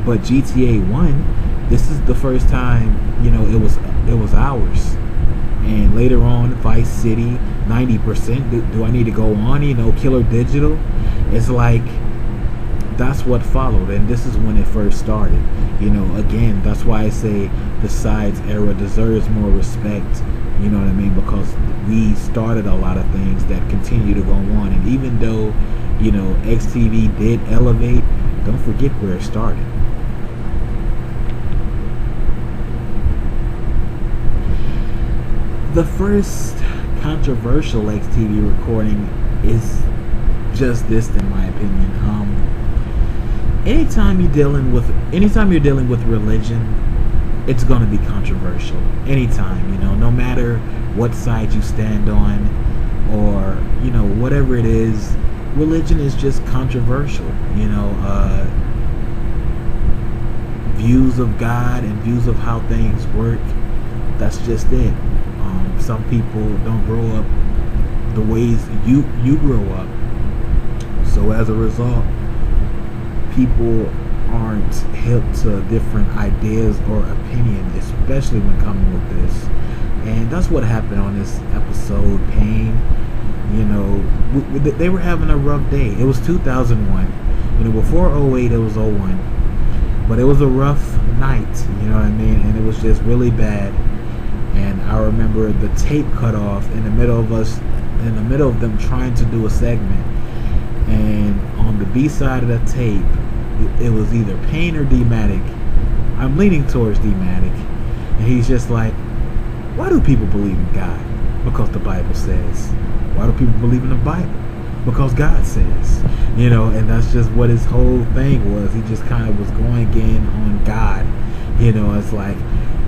but GTA 1, this is the first time, you know, it was ours. And later on, Vice City, 90%. Do I need to go on? You know, Killer Digital. It's like, that's what followed, and this is when it first started. You know, again, that's why I say the Sides era deserves more respect. You know what I mean? Because we started a lot of things that continue to go on, and even though, you know, XTV did elevate, don't forget where it started. The first controversial XTV recording is just this, in my opinion. Anytime you're dealing with religion, it's going to be controversial. Anytime, you know, no matter what side you stand on, or, you know, whatever it is, religion is just controversial. Views of God and views of how things work. That's just it. Some people don't grow up the ways you grow up. So as a result, people aren't hip to different ideas or opinion, especially when coming with this. And that's what happened on this episode, Pain. They were having a rough day. It was 2001. Before 08, it was 01. But it was a rough night, you know what I mean? And it was just really bad. And I remember the tape cut off in the middle of them trying to do a segment. And on the B side of the tape, it was either Pain or D-Matic. I'm leaning towards D-Matic. And he's just like, why do people believe in God? Because the Bible says. Why do people believe in the Bible? Because God says. And that's just what his whole thing was. He just kind of was going in on God. It's like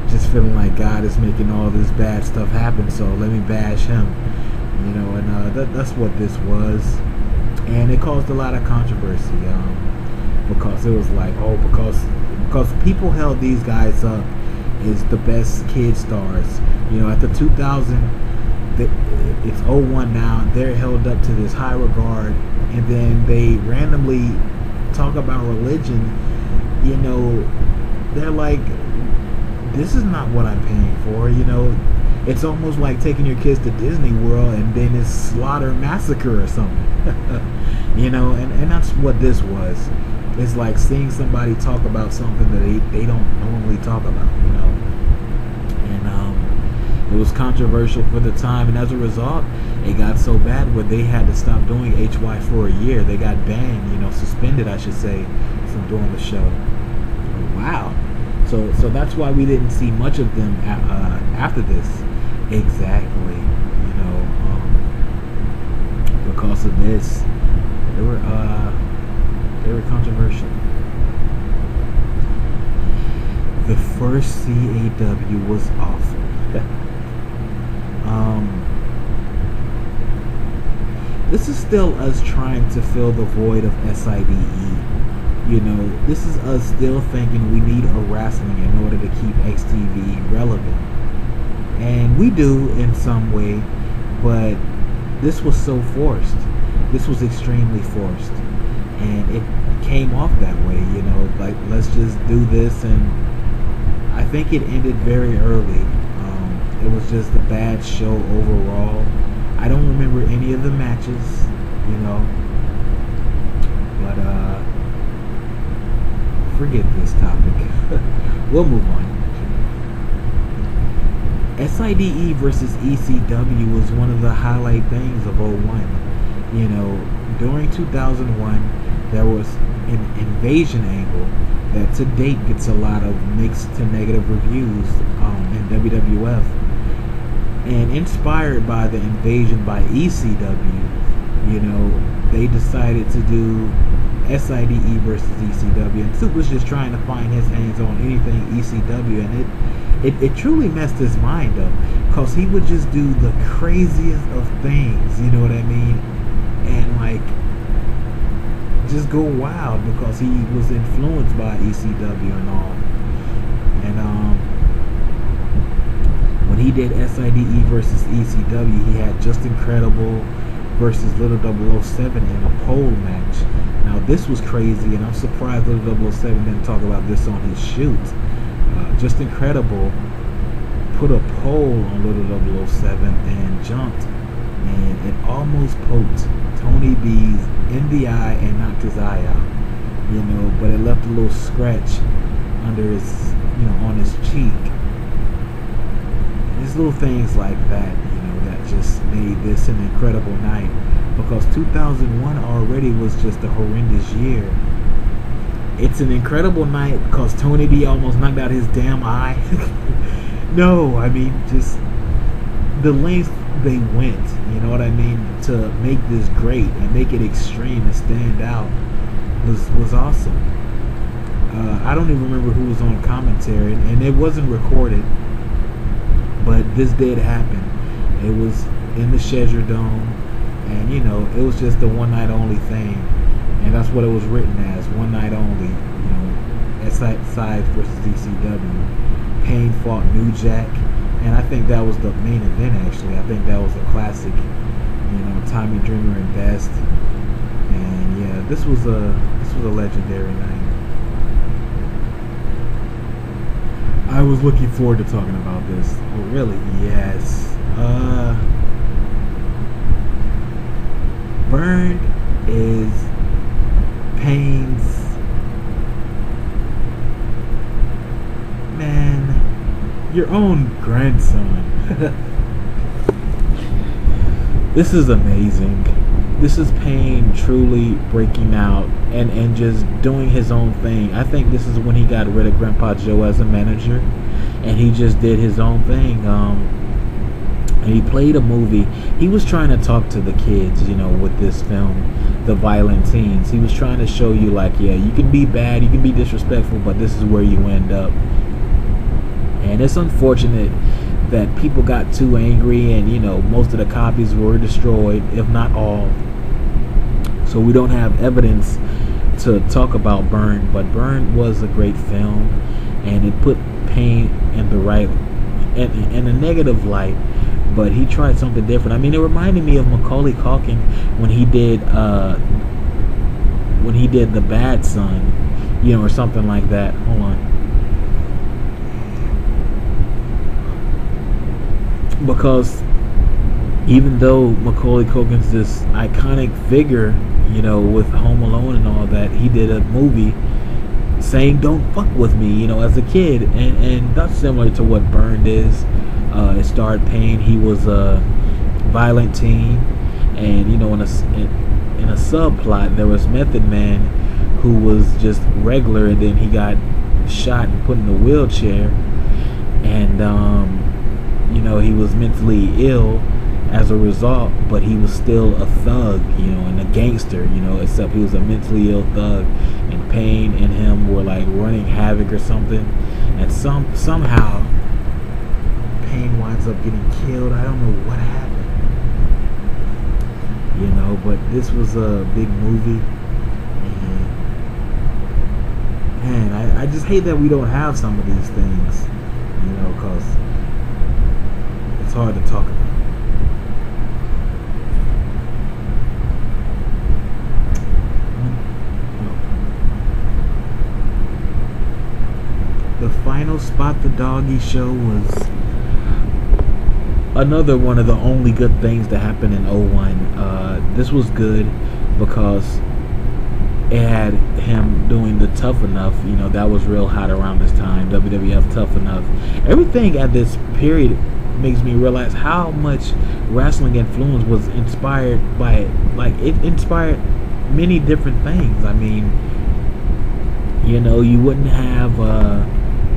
just feeling like God is making all this bad stuff happen, so let me bash him. That's what this was. And it caused a lot of controversy. Because it was like, because people held these guys up as the best kid stars. At the 2000, it's 01 now, they're held up to this high regard, and then they randomly talk about religion. They're like, this is not what I'm paying for. It's almost like taking your kids to Disney World and then it's Slaughter Massacre or something. And that's what this was. It's like seeing somebody talk about something that they don't normally talk about. And it was controversial for the time, and as a result, it got so bad where they had to stop doing HY for a year. They got banned, suspended, I should say, from doing the show. Wow. So that's why we didn't see much of them after this. Exactly. Because of this, they were controversial. The first CAW was awful. This is still us trying to fill the void of SIDE. This is us still thinking we need a wrestling in order to keep XTV relevant. And we do in some way, but this was so forced. This was extremely forced. And it came off that way, like, let's just do this. And I think it ended very early. It was just a bad show overall. I don't remember any of the matches, but forget this topic. We'll move on. SIDE versus ECW was one of the highlight things of 01. During 2001, there was an invasion angle that to date gets a lot of mixed to negative reviews in WWF. And inspired by the invasion by ECW, they decided to do SIDE versus ECW, and Soup was just trying to find his hands on anything ECW, and it truly messed his mind up, because he would just do the craziest of things, you know what I mean, and like just go wild because he was influenced by ECW and all. And when he did SIDE versus ECW, he had Just Incredible versus Little 007 in a pole match. Now this was crazy, and I'm surprised Little 007 didn't talk about this on his shoot. Just Incredible put a pole on Little 007 and jumped, and it almost poked Tony B's in the eye and knocked his eye out. But it left a little scratch under his, on his cheek. There's little things like that, that just made this an incredible night, because 2001 already was just a horrendous year. It's an incredible night because Tony B almost knocked out his damn eye. No, I mean, just the length they went, you know what I mean, to make this great and make it extreme and stand out was awesome. I don't even remember who was on commentary, and it wasn't recorded, but this did happen. It was in the Shedger Dome, And it was just the one night only thing, and that's what it was written as, one night only. Sides versus ECW. Payne fought New Jack, and I think that was the main event. Actually, I think that was a classic. Tommy Dreamer and Best, and yeah, this was a legendary night. I was looking forward to talking about this. Oh, really? Yes. Burned is Payne's, man, your own grandson. This is amazing. This is Payne truly breaking out and just doing his own thing. I think this is when he got rid of Grandpa Joe as a manager, and he just did his own thing. And he played a movie. He was trying to talk to the kids, with this film, The Violent Teens. He was trying to show you, like, yeah, you can be bad, you can be disrespectful, but this is where you end up. And it's unfortunate that people got too angry, and most of the copies were destroyed, if not all. So we don't have evidence to talk about Burn, but Burn was a great film, and it put Payne in the right, in a negative light, but he tried something different. I mean, it reminded me of Macaulay Culkin when he did The Bad Son, or something like that. Hold on. Because even though Macaulay Culkin's this iconic figure, with Home Alone and all that, he did a movie saying "Don't fuck with me," as a kid, and that's similar to what Burned is. It starred Payne. He was a violent teen, and in a subplot there was Method Man, who was just regular, and then he got shot and put in a wheelchair, and he was mentally ill as a result, but he was still a thug, and a gangster, except he was a mentally ill thug, and Payne and him were like running havoc or something, and somehow Payne winds up getting killed. I don't know what happened, but this was a big movie, and man, I just hate that we don't have some of these things, because it's hard to talk about. The final Spot the Doggy show was another one of the only good things that happened in '01. This was good because it had him doing the Tough Enough. That was real hot around this time. WWF Tough Enough. Everything at this period makes me realize how much wrestling influence was inspired by it. Like, it inspired many different things. I mean, you wouldn't have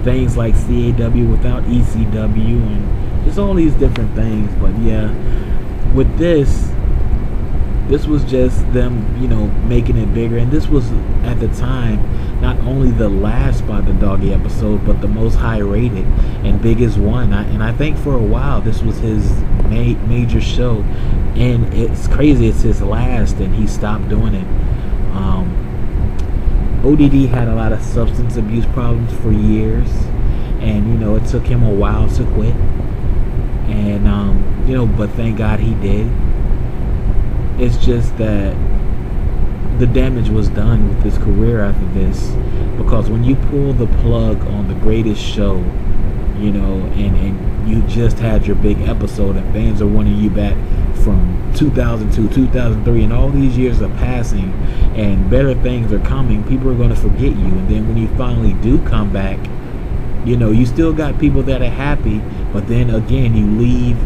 things like CAW without ECW, and just all these different things. But yeah, with this was just them, making it bigger. And this was, at the time, not only the last Spot the Doggy episode, but the most high rated and biggest one. And I think for a while this was his major show, and it's crazy it's his last, and he stopped doing it. ODD had a lot of substance abuse problems for years, and it took him a while to quit, and but thank God he did. It's just that the damage was done with his career after this, because when you pull the plug on the greatest show, and you just had your big episode, and fans are wanting you back from 2002, 2003, and all these years are passing, and better things are coming, people are going to forget you. And then when you finally do come back, you still got people that are happy, but then again, you leave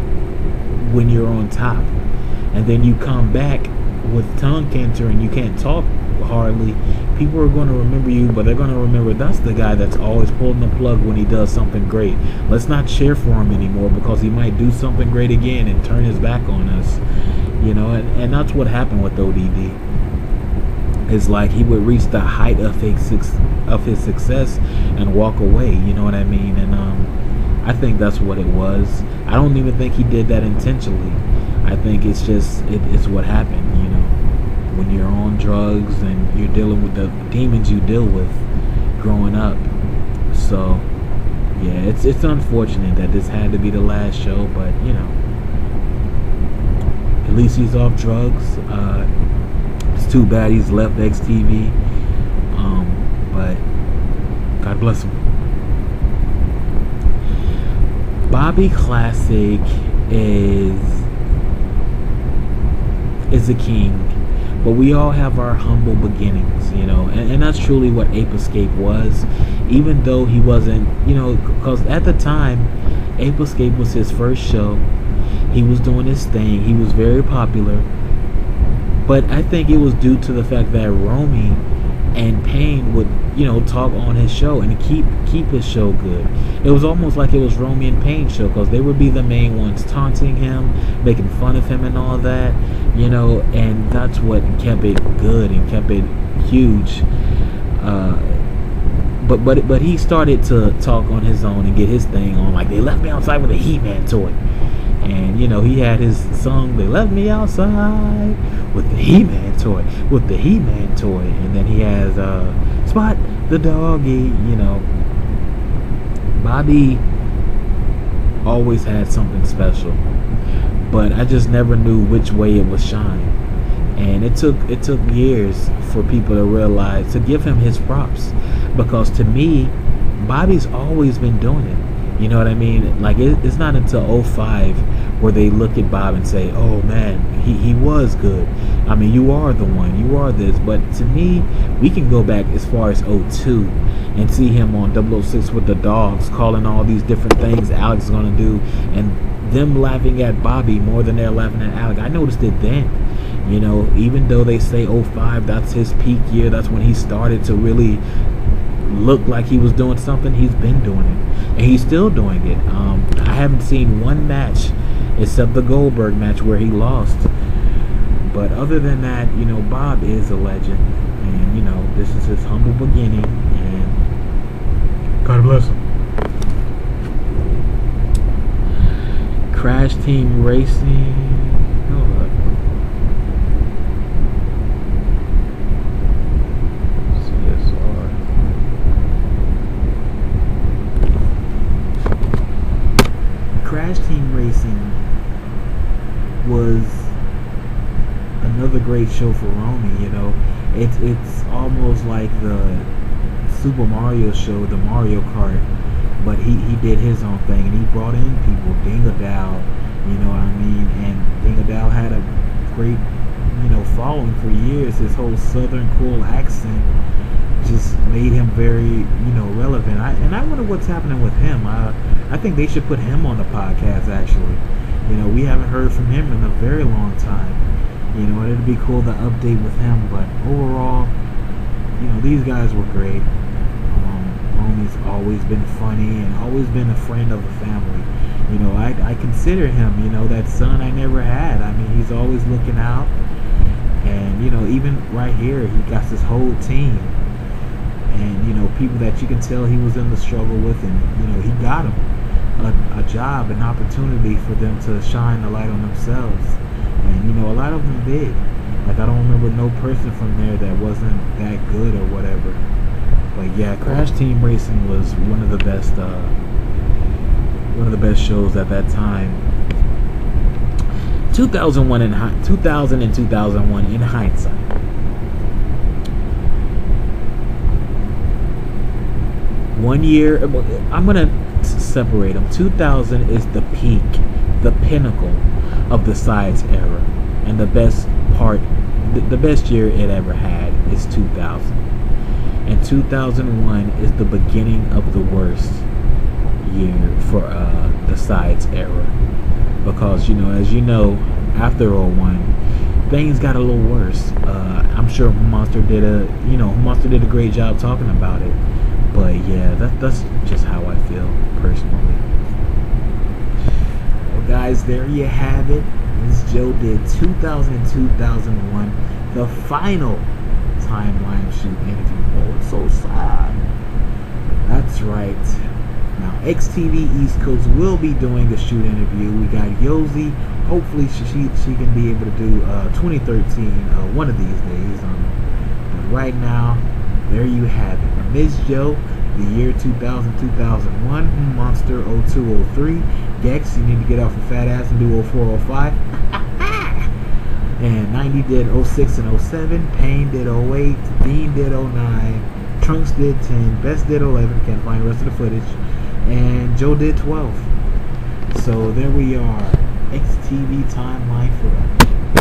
when you're on top, and then you come back with tongue cancer and you can't talk hardly. People are going to remember you, but they're going to remember that's the guy that's always pulling the plug when he does something great. Let's not cheer for him anymore, because he might do something great again and turn his back on us, and that's what happened with ODD. It's like he would reach the height of his success and walk away, you know what I mean? And I think that's what it was. I don't even think he did that intentionally. I think it's just it's what happened, when you're on drugs and you're dealing with the demons you deal with growing up. So yeah, it's unfortunate that this had to be the last show, but at least he's off drugs. It's too bad he's left XTV, but God bless him. Bobby Classic is a king, but we all have our humble beginnings, and that's truly what Ape Escape was. Even though he wasn't, because at the time, Ape Escape was his first show. He was doing his thing. He was very popular, but I think it was due to the fact that Romy and Payne would, talk on his show and keep his show good. It was almost like it was Romy and Payne's show, because they would be the main ones taunting him, making fun of him and all that, and that's what kept it good and kept it huge. But he started to talk on his own and get his thing on. Like, they left me outside with a He-Man toy. And, he had his song, they left me outside with the He-Man toy. And then he has Spot the Doggy, Bobby always had something special. But I just never knew which way it would shine. And it took years for people to realize, to give him his props. Because to me, Bobby's always been doing it. You know what I mean? Like, it's not until 05 where they look at Bob and say, oh man, he was good. I mean, you are the one, you are this. But to me, we can go back as far as 02 and see him on 006 with the dogs, calling all these different things Alex is going to do, and them laughing at Bobby more than they're laughing at Alex. I noticed it then. Even though they say 05, that's his peak year, that's when he started to really look like he was doing something. He's been doing it, and he's still doing it. I haven't seen one match except the Goldberg match where he lost, but other than that, Bob is a legend, and this is his humble beginning, and God bless him. Crash Team Racing. Hold up. Crash Team Racing was another great show for Romy. It's almost like the Super Mario show, the Mario Kart, but he did his own thing, and he brought in people. Dingadal, and Dingadal had a great following for years. His whole southern cool accent just made him very relevant. I wonder what's happening with him. I think they should put him on the podcast, actually. We haven't heard from him in a very long time. It'd be cool to update with him. But overall, these guys were great. Romy's always been funny and always been a friend of the family. I consider him, that son I never had. I mean, he's always looking out. And, even right here, he got this whole team. And, people that you can tell he was in the struggle with, and, he got them a job, an opportunity for them to shine the light on themselves. And, a lot of them did. Like, I don't remember no person from there that wasn't that good or whatever. But yeah, Crash Team Racing was one of the best shows at that time. 2000 and 2001 in hindsight. One year, I'm gonna separate them. 2000 is the peak, the pinnacle of the Sides era, and the best part, the best year it ever had is 2000. And 2001 is the beginning of the worst year for the Sides era, because as you know, after 01, things got a little worse. I'm sure Monster did a great job talking about it. But yeah, that's just how I feel personally. Well, guys, there you have it. This Joe did 2000 and 2001, the final Timeline Shoot interview. Oh, it's so sad. That's right. Now, XTV East Coast will be doing a shoot interview. We got Yosi. Hopefully she can be able to do 2013 one of these days. But right now, there you have it. Miss Joe, the year 2000-2001, Monster 0203. Gex, you need to get off your fat ass and do 0405. And 90 did 06 and 07. Payne did 08. Dean did 09. Trunks did 10. Best did 11. Can't find the rest of the footage. And Joe did 12. So there we are. XTV timeline for